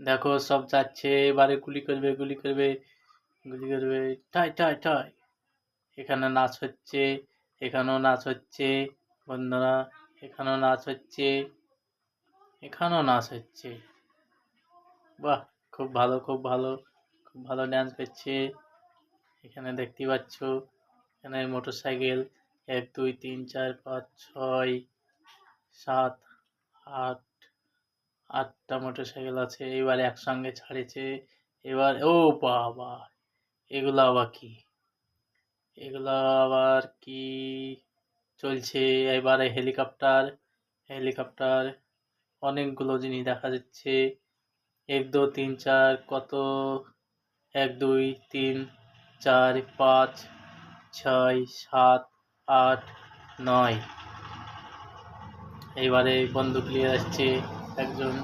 দেখো সব যাচ্ছে, এবারে গুলি করবে, গুলি করবে, গুলি করবে। ঠাই ঠাই ঠাই। এখানে নাচ হচ্ছে, এখানেও নাচ হচ্ছে বন্ধুরা, এখানেও নাচ হচ্ছে, এখানেও নাচ হচ্ছে। বাহ, খুব ভালো, খুব ভালো, খুব ভালো ডান্স করছে। এখানে দেখতে পাচ্ছ, এখানে মোটরসাইকেল 1 2 3 4 5 6 7 8 8টা মোটরসাইকেল আছে। এবার একসঙ্গে ছাড়েছে। এবার ও বাবা! এগুলো আবার কি? এগুলো আবার কি চলছে? এবারে হেলিকপ্টার, হেলিকপ্টার, অনেকগুলো জিনিস দেখা যাচ্ছে। 1 2 3 4 কত? 1 2 3 4 5 6 7 8 9। এইবারে বন্দুক নিয়ে আসছে একজন।